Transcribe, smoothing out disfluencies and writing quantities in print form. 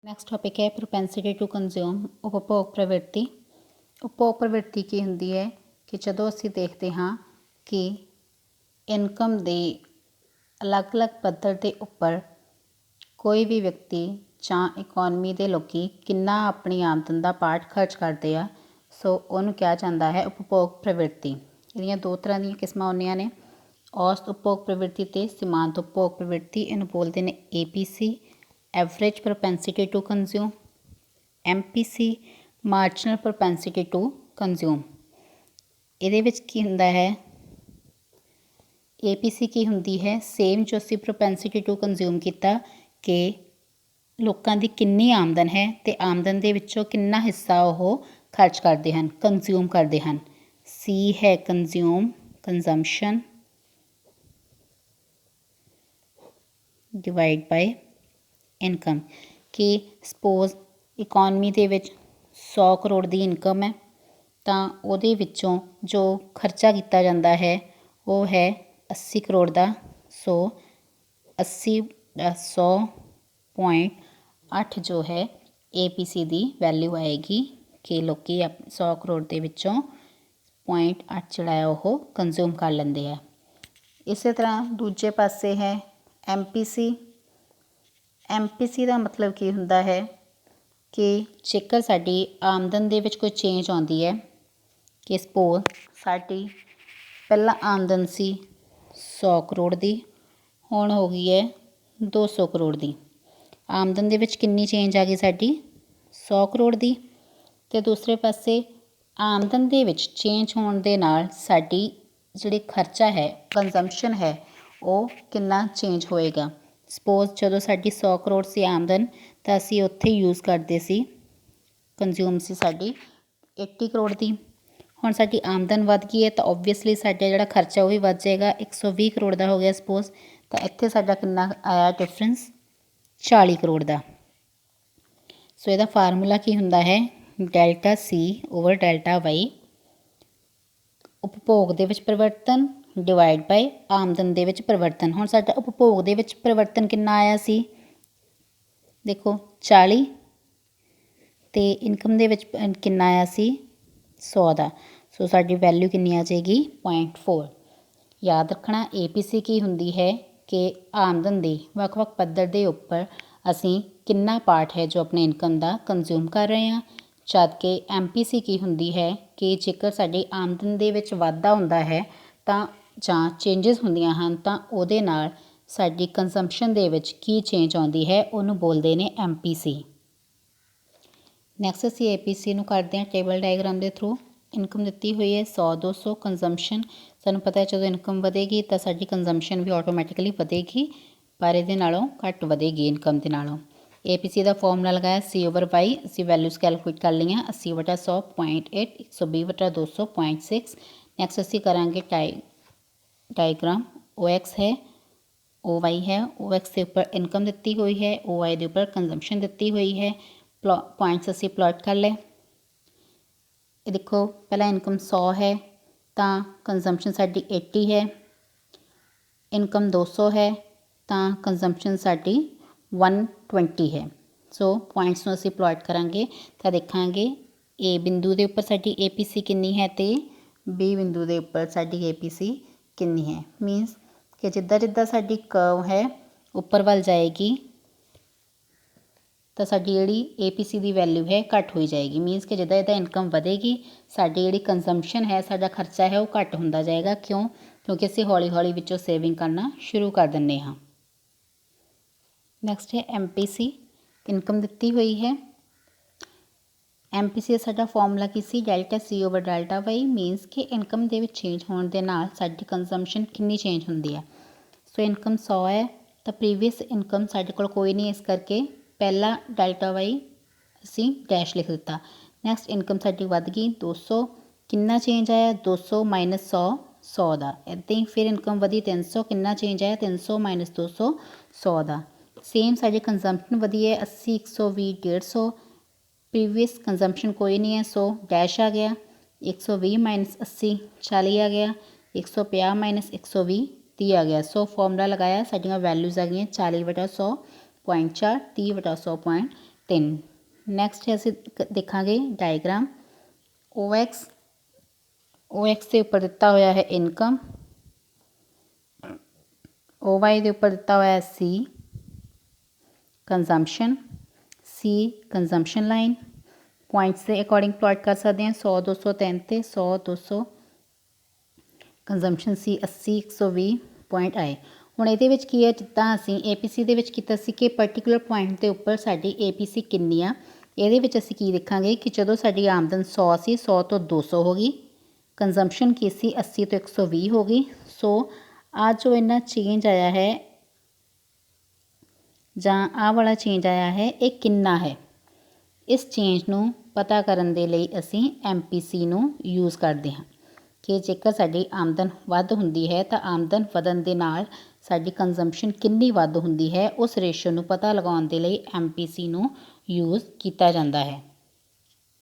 Next topic ਹੈ ਪ੍ਰੋਪੈਂਸਿਟੀ to consume ਉਪਭੋਗ ਪ੍ਰਵਿਰਤੀ। ਉਪਭੋਗ ਪ੍ਰਵਿਰਤੀ ਕੀ ਹੁੰਦੀ ਹੈ ਕਿ ਜਦੋਂ ਅਸੀਂ ਦੇਖਦੇ ਹਾਂ ਕਿ ਇਨਕਮ ਦੇ ਅਲੱਗ-ਅਲੱਗ ਪੱਧਰ ਦੇ ਉੱਪਰ ਕੋਈ ਵੀ ਵਿਅਕਤੀ ਜਾਂ ਇਕੋਨਮੀ ਦੇ ਲੋਕੀ ਕਿੰਨਾ ਆਪਣੀ ਆਮਦਨ ਦਾ ਪਾਰਟ ਖਰਚ ਕਰਦੇ ਆ, ਸੋ ਉਹਨੂੰ ਕਿਹਾ ਜਾਂਦਾ ਹੈ ਉਪਭੋਗ ਪ੍ਰਵਿਰਤੀ। ਇਹਦੀਆਂ ਦੋ ਤਰ੍ਹਾਂ ਦੀਆਂ ਕਿਸਮਾਂ ਹੁੰਦੀਆਂ ਨੇ, ਔਸਤ ਉਪਭੋਗ ਪ੍ਰਵਿਰਤੀ ਅਤੇ ਸੀਮਾਂਤ ਉਪਭੋਗ ਪ੍ਰਵਿਰਤੀ। ਇਹਨੂੰ ਬੋਲਦੇ ਨੇ APC average propensity to consume, MPC marginal propensity to consume. ਇਹਦੇ ਵਿੱਚ ਕੀ ਹੁੰਦਾ ਹੈ, APC ਕੀ ਹੁੰਦੀ ਹੈ, ਸੇਮ ਜੋ ਅਸੀਂ ਪ੍ਰੋਪੈਂਸਿਟੀ ਟੂ ਕੰਜ਼ਿਊਮ ਕੀਤਾ ਕਿ ਲੋਕਾਂ ਦੀ ਕਿੰਨੀ ਆਮਦਨ ਹੈ ਅਤੇ ਆਮਦਨ ਦੇ ਵਿੱਚੋਂ ਕਿੰਨਾ ਹਿੱਸਾ ਉਹ ਖਰਚ ਕਰਦੇ ਹਨ, ਕੰਜ਼ਿਊਮ ਕਰਦੇ ਹਨ। C ਹੈ consume, consumption divide by income. ਕਿ ਸਪੋਜ਼ ਇਕੋਨਮੀ ਦੇ ਵਿੱਚ 100 ਕਰੋੜ ਦੀ ਇਨਕਮ ਹੈ ਤਾਂ ਉਹਦੇ ਵਿੱਚੋਂ ਜੋ ਖਰਚਾ ਕੀਤਾ ਜਾਂਦਾ ਹੈ ਉਹ ਹੈ 80 ਕਰੋੜ ਦਾ। ਸੋ 100.8 ਜੋ ਹੈ APC ਦੀ ਵੈਲਿਊ ਆਏਗੀ ਕਿ ਲੋਕ 100 ਕਰੋੜ ਦੇ ਵਿੱਚੋਂ 0.8 ਜਿਹੜਾ ਉਹ ਕੰਜ਼ਿਊਮ ਕਰ ਲੈਂਦੇ ਆ। ਇਸੇ ਤਰ੍ਹਾਂ ਦੂਜੇ ਪਾਸੇ ਹੈ MPC। MPC ਦਾ ਮਤਲਬ ਕੀ ਹੁੰਦਾ ਹੈ ਕਿ ਜੇਕਰ ਸਾਡੀ ਆਮਦਨ ਦੇ ਵਿੱਚ ਕੋਈ ਚੇਂਜ ਆਉਂਦੀ ਹੈ ਕਿ ਸਪੋਜ਼ ਸਾਡੀ ਪਹਿਲਾਂ ਆਮਦਨ ਸੀ 100 ਕਰੋੜ ਦੀ, ਹੁਣ ਹੋ ਗਈ ਹੈ 200 ਕਰੋੜ ਦੀ। ਆਮਦਨ ਦੇ ਵਿੱਚ ਕਿੰਨੀ ਚੇਂਜ ਆ ਗਈ ਸਾਡੀ 100 ਕਰੋੜ ਦੀ। ਅਤੇ ਦੂਸਰੇ ਪਾਸੇ ਆਮਦਨ ਦੇ ਵਿੱਚ ਚੇਂਜ ਹੋਣ ਦੇ ਨਾਲ ਸਾਡੀ ਜਿਹੜੀ ਖਰਚਾ ਹੈ, ਕੰਜ਼ੰਪਸ਼ਨ ਹੈ, ਉਹ ਕਿੰਨਾ ਚੇਂਜ ਹੋਏਗਾ। ਸਪੋਜ਼ ਜਦੋਂ ਸਾਡੀ 100 ਕਰੋੜ ਸੀ ਆਮਦਨ ਤਾਂ ਅਸੀਂ ਉੱਥੇ ਯੂਜ਼ ਕਰਦੇ ਸੀ, ਕੰਜ਼ਿਊਮ ਸੀ ਸਾਡੀ 80 ਕਰੋੜ ਦੀ। ਹੁਣ ਸਾਡੀ ਆਮਦਨ ਵੱਧ ਗਈ ਹੈ ਤਾਂ ਓਬਵੀਅਸਲੀ ਸਾਡਾ ਜਿਹੜਾ ਖਰਚਾ ਉਹ ਵੀ ਵੱਧ ਜਾਏਗਾ, 120 ਕਰੋੜ ਦਾ ਹੋ ਗਿਆ ਸਪੋਜ਼, ਤਾਂ ਇੱਥੇ ਸਾਡਾ ਕਿੰਨਾ ਆਇਆ ਡਿਫਰੈਂਸ 40 ਕਰੋੜ ਦਾ। ਸੋ ਇਹਦਾ ਫਾਰਮੂਲਾ ਕੀ ਹੁੰਦਾ ਹੈ, delta C over delta Y। ਉਪਭੋਗ ਦੇ ਵਿੱਚ ਪਰਿਵਰਤਨ ਡਿਵਾਈਡ ਬਾਈ ਆਮਦਨ ਦੇ ਵਿੱਚ ਪਰਿਵਰਤਨ। ਹੁਣ ਸਾਡਾ ਉਪਭੋਗ ਦੇ ਵਿੱਚ ਪਰਿਵਰਤਨ ਕਿੰਨਾ ਆਇਆ ਸੀ, ਦੇਖੋ 40, ਅਤੇ ਇਨਕਮ ਦੇ ਵਿੱਚ ਕਿੰਨਾ ਆਇਆ ਸੀ 100 ਦਾ। ਸੋ ਸਾਡੀ ਵੈਲਿਊ ਕਿੰਨੀ ਆ ਜਾਏਗੀ 0.4। ਯਾਦ ਰੱਖਣਾ APC ਕੀ ਹੁੰਦੀ ਹੈ ਕਿ ਆਮਦਨ ਦੇ ਵੱਖ ਵੱਖ ਪੱਧਰ ਦੇ ਉੱਪਰ ਅਸੀਂ ਕਿੰਨਾ ਪਾਰਟ ਹੈ ਜੋ ਆਪਣੇ ਇਨਕਮ ਦਾ ਕੰਜ਼ਿਊਮ ਕਰ ਰਹੇ ਹਾਂ, ਜਦ ਕਿ MPC ਕੀ ਹੁੰਦੀ ਹੈ ਕਿ ਜੇਕਰ ਸਾਡੀ ਆਮਦਨ ਦੇ ਵਿੱਚ ਵਾਧਾ ਹੁੰਦਾ ਹੈ ਤਾਂ ਜਾਂ ਚੇਂਜਸ ਹੁੰਦੀਆਂ ਹਨ ਤਾਂ ਉਹਦੇ ਨਾਲ ਸਾਡੀ ਕੰਜ਼ੰਪਸ਼ਨ ਦੇ ਵਿੱਚ ਕੀ ਚੇਂਜ ਆਉਂਦੀ ਹੈ ਉਹਨੂੰ ਬੋਲਦੇ ਨੇ MPC। ਨੈਕਸਟ ਅਸੀਂ APC ਨੂੰ ਕਰਦੇ ਹਾਂ ਟੇਬਲ ਡਾਇਗਰਾਮ ਦੇ ਥਰੂ। ਇਨਕਮ ਦਿੱਤੀ ਹੋਈ ਹੈ 100, 200। ਕੰਜ਼ੰਪਸ਼ਨ ਸਾਨੂੰ ਪਤਾ ਹੈ ਜਦੋਂ ਇਨਕਮ ਵਧੇਗੀ ਤਾਂ ਸਾਡੀ ਕੰਜ਼ੰਪਸ਼ਨ ਵੀ ਆਟੋਮੈਟਿਕਲੀ ਵਧੇਗੀ, ਪਰ ਇਹਦੇ ਨਾਲੋਂ ਘੱਟ ਵਧੇਗੀ ਇਨਕਮ ਦੇ ਨਾਲੋਂ। APC ਦਾ ਫਾਰਮੂਲਾ ਲਗਾਇਆ C ਓਵਰ Y। ਅਸੀਂ ਵੈਲਿਊਜ਼ ਕੈਲਕੂਲੇਟ ਕਰ ਲਈਆਂ, 80/100 0.8, 120/200 0.6। ਨੈਕਸਟ ਅਸੀਂ ਕਰਾਂਗੇ ਡਾਇਗਰਾਮ। OX ਹੈ, OY ਹੈ। OX ਦੇ ਉੱਪਰ ਇਨਕਮ ਦਿੱਤੀ ਹੋਈ ਹੈ, OY ਦੇ ਉੱਪਰ ਕੰਜ਼ੰਪਸ਼ਨ ਦਿੱਤੀ ਹੋਈ ਹੈ। ਪੁਆਇੰਟਸ ਅਸੀਂ ਪਲਾਟ ਕਰ ਲਏ। ਇਹ ਦੇਖੋ ਪਹਿਲਾਂ ਇਨਕਮ 100 ਹੈ ਤਾਂ ਕੰਜ਼ੰਪਸ਼ਨ ਸਾਡੀ 80 ਹੈ, ਇਨਕਮ 200 ਹੈ ਤਾਂ ਕੰਜ਼ੰਪਸ਼ਨ ਸਾਡੀ 120 ਹੈ। ਸੋ ਪੁਆਇੰਟਸ ਨੂੰ ਅਸੀਂ ਪਲਾਟ ਕਰਾਂਗੇ ਤਾਂ ਦੇਖਾਂਗੇ A ਬਿੰਦੂ ਦੇ ਉੱਪਰ ਸਾਡੀ APC ਕਿੰਨੀ ਹੈ ਅਤੇ B ਬਿੰਦੂ ਦੇ ਉੱਪਰ ਸਾਡੀ APC ਕਿੰਨੀ ਹੈ। ਮੀਨਸ ਕਿ ਜਿੱਦਾਂ ਜਿੱਦਾਂ ਸਾਡੀ ਕਰਵ ਹੈ ਉੱਪਰ ਵੱਲ ਜਾਏਗੀ ਤਾਂ ਸਾਡੀ ਜਿਹੜੀ APC ਦੀ ਵੈਲਿਊ ਹੈ ਘੱਟ ਹੋਈ ਜਾਏਗੀ। ਮੀਨਸ ਕਿ ਜਿੱਦਾਂ ਜਿੱਦਾਂ ਇਨਕਮ ਵਧੇਗੀ ਸਾਡੀ ਜਿਹੜੀ ਕੰਜ਼ੰਪਸ਼ਨ ਹੈ, ਸਾਡਾ ਖਰਚਾ ਹੈ ਉਹ ਘੱਟ ਹੁੰਦਾ ਜਾਏਗਾ। ਕਿਉਂਕਿ ਅਸੀਂ ਹੌਲੀ ਹੌਲੀ ਵਿੱਚੋਂ ਸੇਵਿੰਗ ਕਰਨਾ ਸ਼ੁਰੂ ਕਰ ਦਿੰਦੇ ਹਾਂ। ਨੈਕਸਟ ਹੈ MPC। ਇਨਕਮ ਦਿੱਤੀ ਹੋਈ ਹੈ। MPC ਦਾ ਸਾਡਾ ਫਾਰਮੂਲਾ ਕੀ ਸੀ, delta C over delta Y। Means ਕਿ ਇਨਕਮ ਦੇ ਵਿੱਚ ਚੇਂਜ ਹੋਣ ਦੇ ਨਾਲ ਸਾਡੀ ਕੰਜ਼ੰਪਸ਼ਨ ਕਿੰਨੀ ਚੇਂਜ ਹੁੰਦੀ ਹੈ। ਸੋ ਇਨਕਮ 100 ਹੈ ਤਾਂ ਪ੍ਰੀਵੀਅਸ ਇਨਕਮ ਸਾਡੇ ਕੋਲ ਕੋਈ ਨਹੀਂ, ਇਸ ਕਰਕੇ ਪਹਿਲਾ ਡੈਲਟਾ Y ਅਸੀਂ ਡੈਸ਼ ਲਿਖ ਦਿੱਤਾ। ਨੈਕਸਟ ਇਨਕਮ ਸਾਡੀ ਵੱਧ ਗਈ 200, ਕਿੰਨਾ ਚੇਂਜ ਆਇਆ 200 ਮਾਈਨਸ 100, 100 ਦਾ। ਇੱਦਾਂ ਹੀ ਫਿਰ ਇਨਕਮ ਵਧੀ 300, ਕਿੰਨਾ ਚੇਂਜ ਆਇਆ 300 ਮਾਈਨਸ 200, 100 ਦਾ। ਸੇਮ ਸਾਡੀ ਕੰਜ਼ੰਪਸ਼ਨ ਵਧੀ ਹੈ 80, 120, 150। ਪ੍ਰੀਵੀਅਸ ਕੰਜ਼ੰਪਸ਼ਨ ਕੋਈ ਨਹੀਂ ਹੈ ਸੋ ਡੈਸ਼ ਆ ਗਿਆ। 120 ਮਾਈਨਸ 80 40 ਆ ਗਿਆ, 150 ਮਾਈਨਸ 120 30 ਆ ਗਿਆ। ਸੋ ਫਾਰਮੂਲਾ ਲਗਾਇਆ, ਸਾਡੀਆਂ ਵੈਲਿਊਜ਼ ਆ ਗਈਆਂ 40/100 0.4, 30/100 3। ਨੈਕਸਟ ਅਸੀਂ ਦੇਖਾਂਗੇ ਡਾਇਗਰਾਮ। OX ਦੇ ਉੱਪਰ ਦਿੱਤਾ ਹੋਇਆ ਹੈ ਇਨਕਮ, OY ਦੇ ਉੱਪਰ ਦਿੱਤਾ ਹੋਇਆ ਹੈ C consumption, C consumption line. Points ਦੇ ਅਕੋਰਡਿੰਗ ਪਲਾਟ ਕਰ ਸਕਦੇ ਹਾਂ, 100 200 3 ਤੇ 100 200 ਕੰਜ਼ੰਪਸ਼ਨ ਸੀ 80 120 ਪੁਆਇੰਟ ਆਏ। ਹੁਣ ਇਹਦੇ ਵਿੱਚ ਕੀ ਹੈ, ਜਿੱਦਾਂ ਅਸੀਂ APC ਦੇ ਵਿੱਚ ਕੀਤਾ ਸੀ ਕਿ ਪਰਟੀਕੂਲਰ ਪੁਆਇੰਟ ਦੇ ਉੱਪਰ ਸਾਡੀ APC ਕਿੰਨੀ ਆ, ਇਹਦੇ ਵਿੱਚ ਅਸੀਂ ਕੀ ਦੇਖਾਂਗੇ ਕਿ ਜਦੋਂ ਸਾਡੀ ਆਮਦਨ 100 ਸੀ 100 ਤੋਂ 200 ਹੋ ਗਈ, ਕੰਜ਼ੰਪਸ਼ਨ ਕੀ ਸੀ 80 ਤੋਂ 120 ਹੋ ਗਈ। ਸੋ ਆ ਜੋ ਇਹਨਾਂ ਚੇਂਜ ਆਇਆ ਹੈ ਜਾਂ ਆਹ ਵਾਲਾ ਚੇਂਜ ਆਇਆ ਹੈ, ਇਹ ਕਿੰਨਾ ਹੈ। ਇਸ ਚੇਂਜ ਨੂੰ ਪਤਾ ਕਰਨ ਦੇ ਲਈ ਅਸੀਂ MPC ਨੂੰ ਯੂਜ਼ ਕਰਦੇ ਹਾਂ ਕਿ ਜੇਕਰ ਸਾਡੀ ਆਮਦਨ ਵੱਧ ਹੁੰਦੀ ਹੈ ਤਾਂ ਆਮਦਨ ਵਧਣ ਦੇ ਨਾਲ ਸਾਡੀ ਕੰਜ਼ੰਪਸ਼ਨ ਕਿੰਨੀ ਵੱਧ ਹੁੰਦੀ ਹੈ, ਉਸ ਰੇਸ਼ੋ ਨੂੰ ਪਤਾ ਲਗਾਉਣ ਦੇ ਲਈ MPC ਨੂੰ ਯੂਜ਼ ਕੀਤਾ ਜਾਂਦਾ ਹੈ।